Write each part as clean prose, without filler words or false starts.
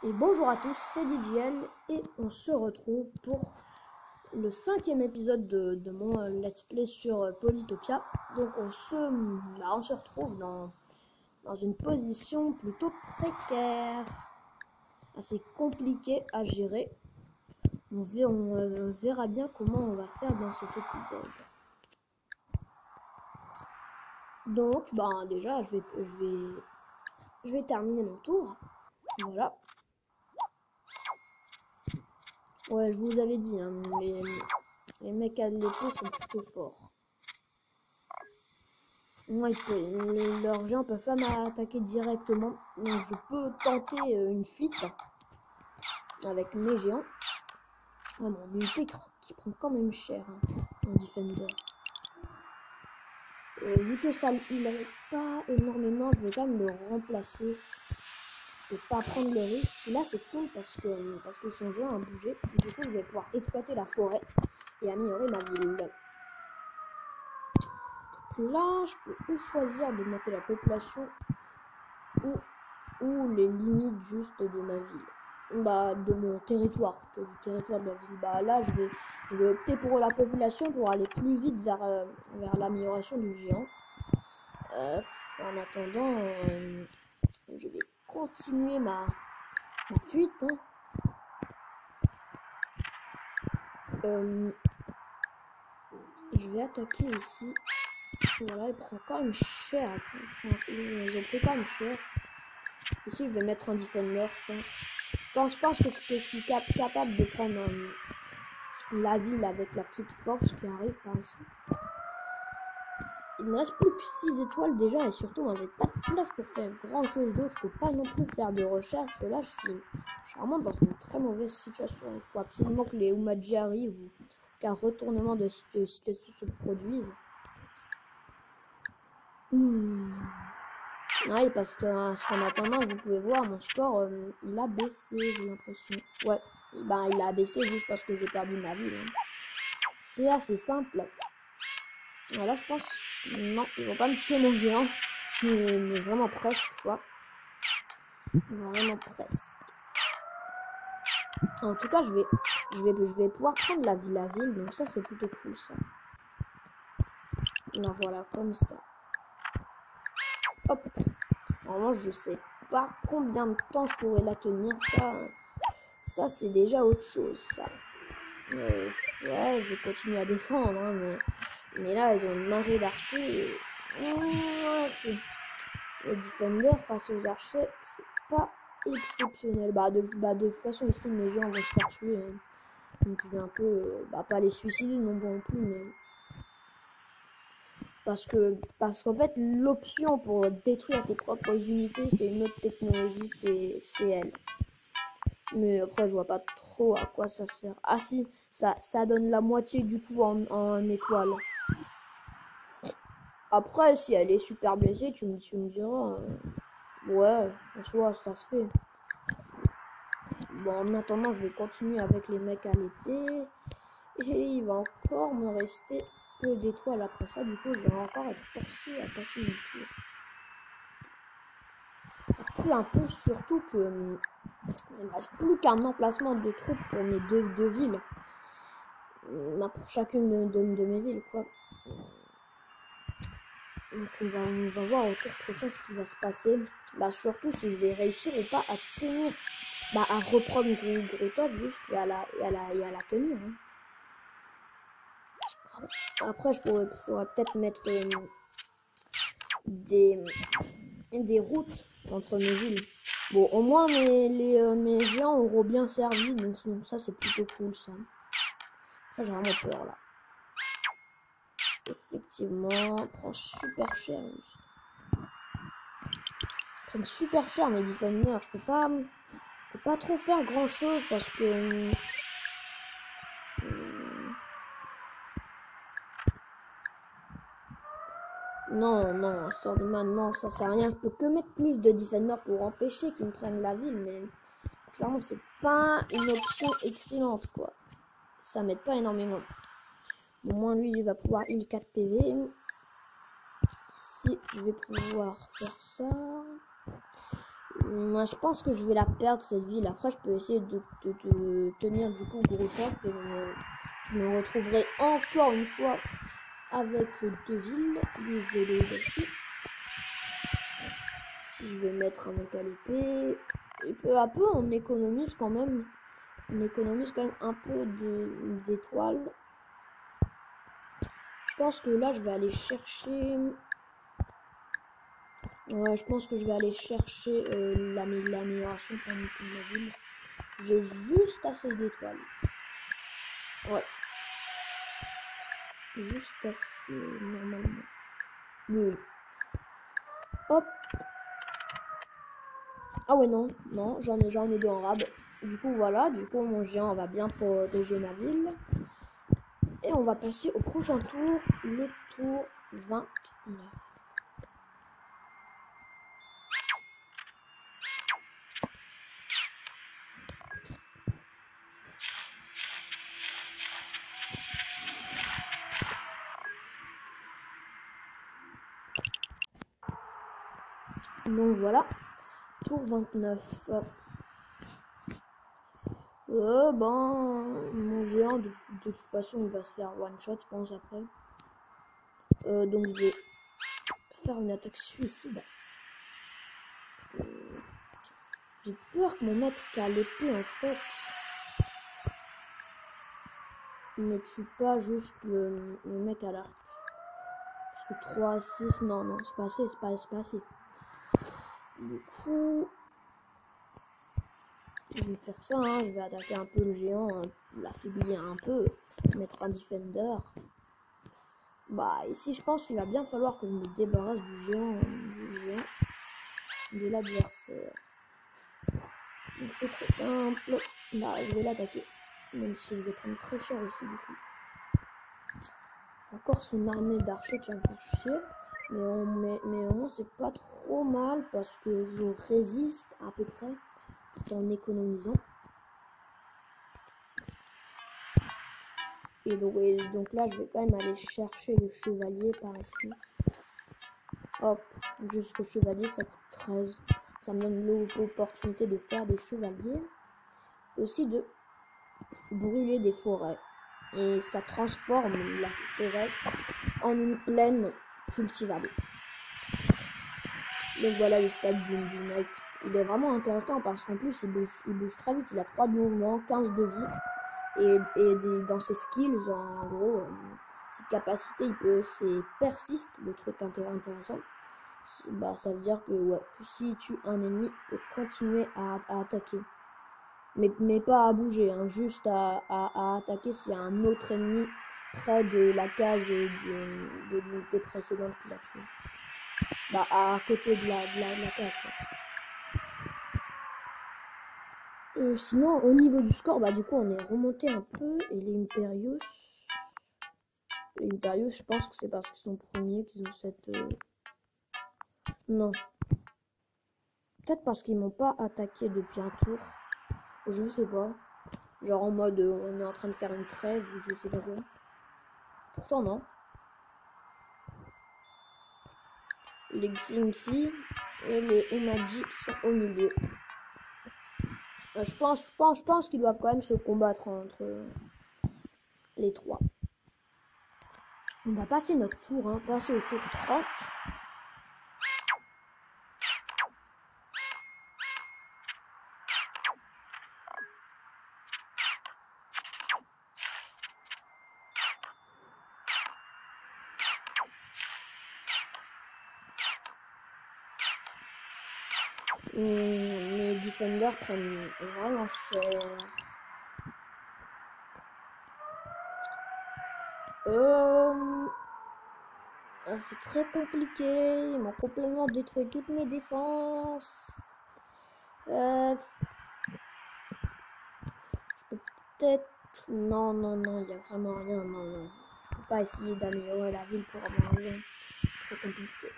Et bonjour à tous, c'est DJL et on se retrouve pour le 5e épisode de mon let's play sur Polytopia. Donc on se retrouve dans une position plutôt précaire, assez compliquée à gérer. On verra bien comment on va faire dans cet épisode. Donc déjà je vais terminer mon tour. Voilà. Ouais, je vous avais dit, hein, les mecs à l'épée sont plutôt forts. Moi, leurs géants peuvent pas m'attaquer directement. Donc je peux tenter une fuite avec mes géants. Ah, mon unité qui prend quand même cher, hein, mon Defender. Vu que ça il n'arrive pas énormément, je vais quand même le remplacer. Je vais pas prendre le risque. Là c'est cool parce que son géant a bougé. Du coup je vais pouvoir exploiter la forêt et améliorer ma ville. Donc là je peux ou choisir de monter la population ou les limites juste de ma ville. De mon territoire, plutôt du territoire de la ville. Là je vais opter pour la population pour aller plus vite vers l'amélioration du géant. En attendant, je vais continuer ma fuite. Hein. Je vais attaquer ici. Voilà, il prend quand même cher. Ils ont pris quand même cher. Ici, je vais mettre un Defender, je pense. Je pense que je suis capable de prendre la ville avec la petite force qui arrive par ici. Il ne reste plus que 6 étoiles déjà et surtout moi j'ai pas de place pour faire grand chose d'autre. Je peux pas non plus faire de recherche. Là je suis vraiment dans une très mauvaise situation. Il faut absolument que les Umaji arrivent ou qu'un retournement de situation se produise. Ouais, parce qu'en attendant, vous pouvez voir mon score, il a baissé, j'ai l'impression. Ouais, il a baissé juste parce que j'ai perdu ma ville. Hein. C'est assez simple. Voilà, je pense. Non, ils vont pas me tuer mon géant. Mais vraiment presque, quoi. Vraiment presque. En tout cas, je vais pouvoir prendre la ville à ville. Donc ça, c'est plutôt cool, ça. Là, voilà, comme ça. Hop. Normalement, je sais pas combien de temps je pourrais la tenir. Ça c'est déjà autre chose, ça. Ouais, je vais continuer à défendre, hein, mais là, ils ont une marée d'archers. Les Defenders face aux archers, c'est pas exceptionnel. De toute façon, ici, mes gens vont se faire tuer. Hein. Donc, je vais un peu, pas les suicider non plus, mais. Parce qu'en fait, l'option pour détruire tes propres unités, c'est une autre technologie, c'est elle. Mais après, je vois pas trop à quoi ça sert. Ah si, ça donne la moitié du coup en étoile. Après, si elle est super blessée, tu me diras. Ouais, en soi, ça se fait. Bon, en attendant, je vais continuer avec les mecs à l'épée. Et il va encore me rester peu d'étoiles après ça. Du coup, je vais encore être forcé à passer mon tour. Et puis un peu surtout que il ne reste plus qu'un emplacement de troupes pour mes deux villes. Pour chacune de mes villes, quoi. Donc on va voir au tour prochain ce qui va se passer. Surtout si je vais réussir ou pas à tenir. À reprendre gros top juste et à la tenir. Hein. Après je pourrais peut-être mettre des routes entre mes villes. Bon, au moins mes géants auront bien servi, donc ça c'est plutôt cool ça. Après j'ai vraiment peur là. Effectivement, on prend super cher juste. Prennent super cher mes Defenders. Je peux pas trop faire grand chose parce que non, Swordman, non, ça sert à rien. Je peux que mettre plus de Defenders pour empêcher qu'ils me prennent la ville, mais clairement c'est pas une option excellente quoi. Ça m'aide pas énormément. Au moins lui il va pouvoir heal 4 PV. Si je vais pouvoir faire ça. Moi, je pense que je vais la perdre cette ville. Après, je peux essayer de tenir du coup gros chef et je me retrouverai encore une fois avec 2 villes. Lui, je vais l'aider aussi. Si je vais mettre un mec à l'épée. Et peu à peu, on économise quand même. On économise quand même un peu d'étoiles. Je pense que là, je vais aller chercher... Ouais, je pense que je vais aller chercher l'amélioration pour ma ville. J'ai juste assez d'étoiles. Ouais. Juste assez normalement. Oui. Hop. Ah ouais, non. Non, j'en ai 2 en rab. Du coup, voilà. Du coup, mon géant va bien protéger ma ville. Et on va passer au prochain tour. Le tour 29. Donc voilà, tour 29. Mon géant, de toute façon, il va se faire one shot, je pense, après. Donc je vais faire une attaque suicide. J'ai peur que mon maître qu'à l'épée, en fait, ne tue pas juste le mec à l'arc. Parce que 3 à 6, non, c'est pas assez, c'est pas assez. Du coup, je vais faire ça, hein, je vais attaquer un peu le géant, hein, l'affaiblir un peu, mettre un defender. Bah ici je pense qu'il va bien falloir que je me débarrasse du géant de l'adversaire. Donc c'est très simple. Bah je vais l'attaquer. Même s'il va prendre très cher aussi du coup. Encore son armée d'archers qui va me faire chier. Mais au moins c'est pas trop mal parce que je résiste à peu près tout en économisant. Et donc là je vais quand même aller chercher le chevalier par ici. Hop, jusqu'au chevalier ça coûte 13. Ça me donne l'opportunité de faire des chevaliers. Aussi de brûler des forêts. Et ça transforme la forêt en une plaine cultivable. Donc voilà le stade du knight. Il est vraiment intéressant parce qu'en plus il bouge très vite. Il a 3 de mouvement, 15 de vie. Et dans ses skills, en gros, ses capacités, c'est persiste, le truc intéressant. Bah, ça veut dire que, ouais, que si tu un ennemi, peut continuer à attaquer. Mais pas à bouger, hein, juste à attaquer s'il y a un autre ennemi près de la case de l'unité précédente qu'il a tué. Bah, à côté de la case, quoi. Sinon, au niveau du score, bah, du coup, on est remonté un peu. Et les Imperius, je pense que c'est parce qu'ils sont premiers qu'ils ont cette... Non. Peut-être parce qu'ils m'ont pas attaqué depuis un tour. Je sais pas. Genre en mode on est en train de faire une trêve ou je sais pas quoi. Pourtant non. Les Xinxi et les Umaji sont au milieu. Je pense qu'ils doivent quand même se combattre entre les 3. On va passer notre tour, hein, passer au tour 30. Mes defenders prennent vraiment cher. C'est très compliqué. Ils m'ont complètement détruit toutes mes défenses. Je peux peut-être... Non, il n'y a vraiment rien. Non. Je peux pas essayer d'améliorer la ville pour avoir un jeu. Trop compliqué.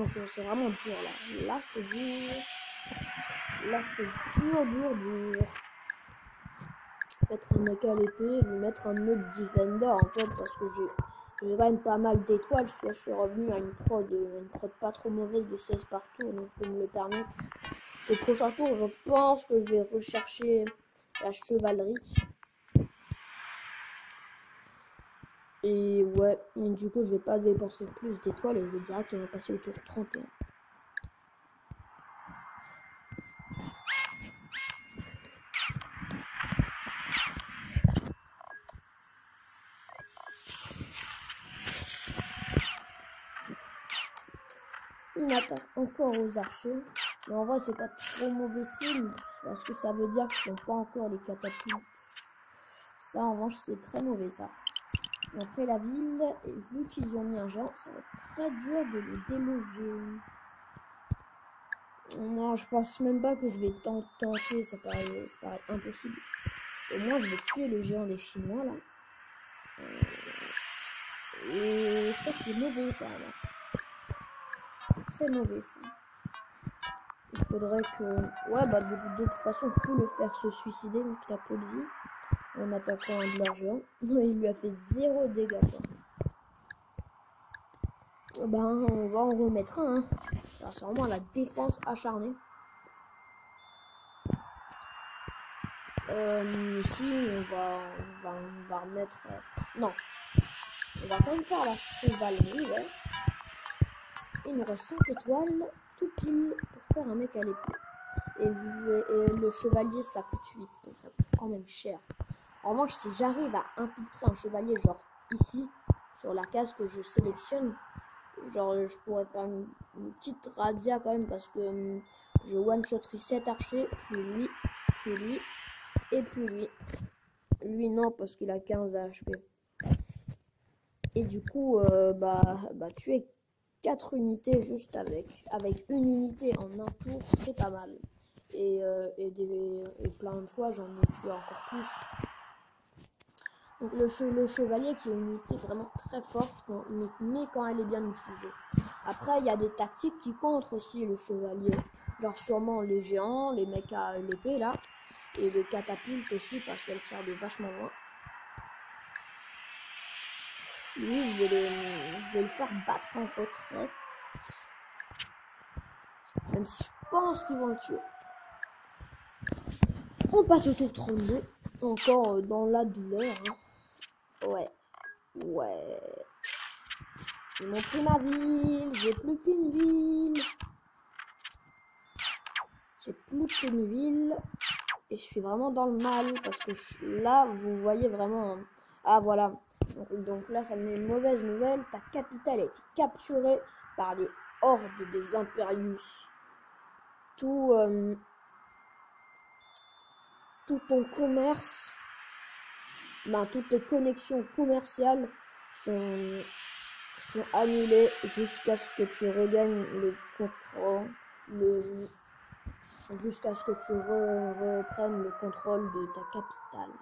C'est vraiment dur là. Là c'est dur. Là c'est dur. Mettre un mec à l'épée, lui mettre un autre defender en fait parce que J'ai quand même pas mal d'étoiles. Je suis revenu à une prod pas trop mauvaise de 16 par tour, donc je peux me le permettre. Le prochain tour, je pense que je vais rechercher la chevalerie. Et ouais, et du coup, je vais pas dépenser plus d'étoiles et je vais directement passer au tour 31. Une attaque encore aux archers. Mais en vrai, c'est pas trop mauvais signe parce que ça veut dire qu'ils n'ont pas encore les catapultes. Ça, en revanche, c'est très mauvais ça. Après la ville, et vu qu'ils ont mis un géant, ça va être très dur de le déloger. Non, je pense même pas que je vais tenter, ça paraît impossible. Au moins, je vais tuer le géant des Chinois là. Et ça, c'est mauvais ça, alors. C'est très mauvais ça. Il faudrait que... Ouais, bah de toute façon, on peut le faire se suicider vu qu'il a peu de vie. En attaquant un de leurs géants. Il lui a fait 0 dégâts quoi. Ben, on va en remettre un. Hein. C'est vraiment la défense acharnée. Ici, on va remettre... Non. On va quand même faire la chevalerie, ouais. Il nous reste 5 étoiles, tout pile, pour faire un mec à l'épée. Et le chevalier, ça coûte 8, donc ça coûte quand même cher. En revanche, si j'arrive à infiltrer un chevalier, genre ici, sur la case que je sélectionne, genre je pourrais faire une petite radia quand même, parce que je one-shotterai 7 archers, puis lui, et puis lui. Lui non, parce qu'il a 15 HP. Et du coup, tuer 4 unités juste avec une unité en un tour, c'est pas mal. Et plein de fois, j'en ai tué encore plus. Donc le chevalier qui est une unité vraiment très forte, mais quand elle est bien utilisée. Après, il y a des tactiques qui contre aussi le chevalier. Genre sûrement les géants, les mecs à l'épée là. Et les catapultes aussi parce qu'elles tirent de vachement loin. Lui, je vais le faire battre en retraite. Même si je pense qu'ils vont le tuer. On passe au tour 32. Encore dans la douleur. Hein. Ouais. Ils m'ont pris ma ville. J'ai plus qu'une ville. Et je suis vraiment dans le mal. Parce que là, vous voyez vraiment... Ah, voilà. Donc là, ça me met une mauvaise nouvelle. Ta capitale a été capturée par les hordes des Imperius. Tout ton commerce, toutes tes connexions commerciales sont annulées jusqu'à ce que tu regagnes le contrôle, jusqu'à ce que tu reprennes le contrôle de ta capitale.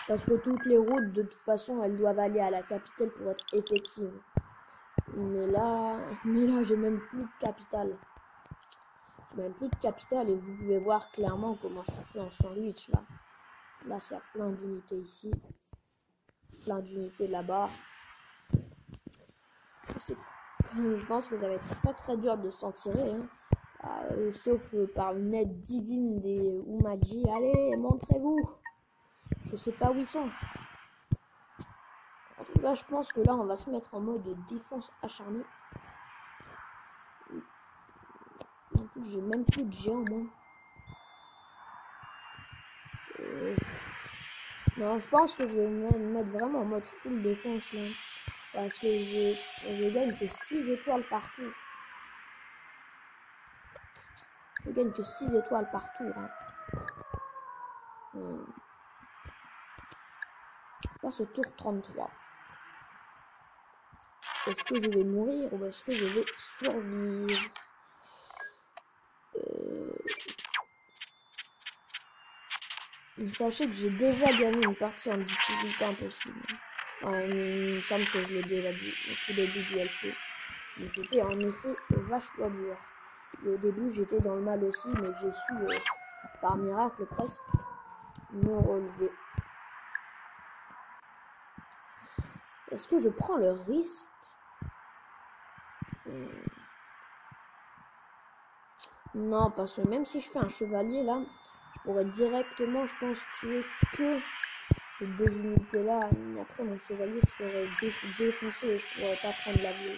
Parce que toutes les routes, de toute façon, elles doivent aller à la capitale pour être effectives. Mais là, j'ai même plus de capitale. Et vous pouvez voir clairement comment je suis pris en sandwich là. Là, c'est plein d'unités ici. Plein d'unités là-bas. Je pense que ça va être très très dur de s'en tirer. Hein. Sauf par une aide divine des Umaji. Allez, montrez-vous. Je sais pas où ils sont. En tout cas, je pense que là, on va se mettre en mode défense acharnée. En plus, j'ai même plus de géants, moi. Non, je pense que je vais me mettre vraiment en mode full défense, là. Parce que je gagne que 6 étoiles par tour. Je gagne que 6 étoiles par tour. Hein. On passe au tour 33. Est-ce que je vais mourir ou est-ce que je vais survivre? Sachez que j'ai déjà gagné une partie en difficulté impossible. Il me semble que je l'ai déjà dit au tout début du LP. Mais c'était en effet vachement dur. Et au début, j'étais dans le mal aussi, mais j'ai su, par miracle presque, me relever. Est-ce que je prends le risque? Non, parce que même si je fais un chevalier là, je pourrais directement, je pense, tuer que ces deux unités-là. Après, mon chevalier se ferait défoncer et je pourrais pas prendre la ville.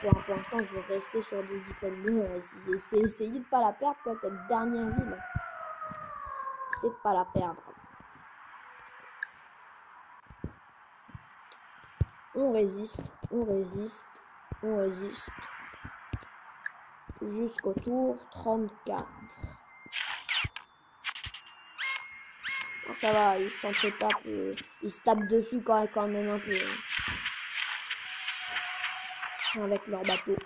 Pour l'instant, je vais rester sur des defenders. C'est essayer de pas la perdre, quoi, cette dernière ville. C'est de pas la perdre. On résiste, on résiste, on résiste. Jusqu'au tour 34. Bon, ça va, il s'entretape, il se tape dessus quand même un peu. Avec leur bateau.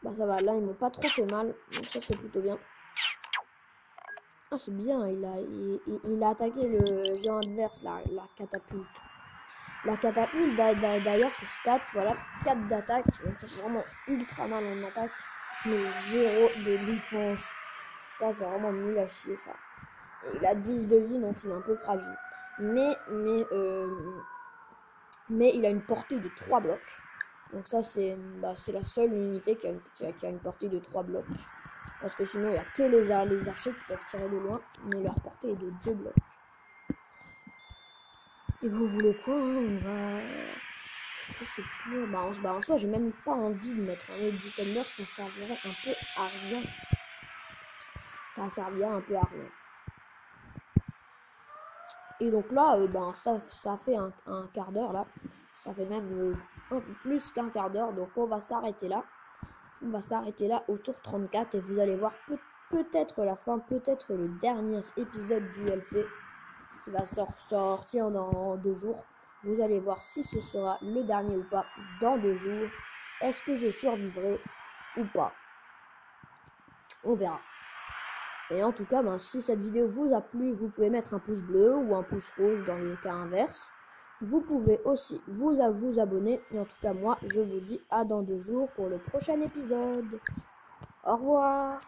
Bah ça va, là ils m'ont pas trop fait mal, donc ça c'est plutôt bien. Ah c'est bien, il a attaqué le géant adverse, la catapulte. La catapulte d'ailleurs ses stats, voilà, 4 d'attaque, donc ça fait vraiment ultra mal en attaque, mais 0 de défense. Ça c'est vraiment nul à chier ça. Et il a 10 de vie donc il est un peu fragile. Mais il a une portée de 3 blocs. Donc ça c'est la seule unité qui a une portée de 3 blocs. Parce que sinon il n'y a que les archers qui peuvent tirer de loin. Mais leur portée est de 2 blocs. Et vous voulez quoi hein? On va... Je sais plus. En soi j'ai même pas envie de mettre un autre defender. Ça servirait un peu à rien. Ça servirait un peu à rien. Et donc là, ça fait un quart d'heure là. Ça fait même un peu plus qu'un quart d'heure. Donc on va s'arrêter là. On va s'arrêter là au tour 34 et vous allez voir peut-être la fin, peut-être le dernier épisode du LP qui va sortir dans 2 jours. Vous allez voir si ce sera le dernier ou pas dans 2 jours. Est-ce que je survivrai ou pas? On verra. Et en tout cas, si cette vidéo vous a plu, vous pouvez mettre un pouce bleu ou un pouce rouge dans le cas inverse. Vous pouvez aussi vous abonner. Et en tout cas, moi, je vous dis à dans 2 jours pour le prochain épisode. Au revoir.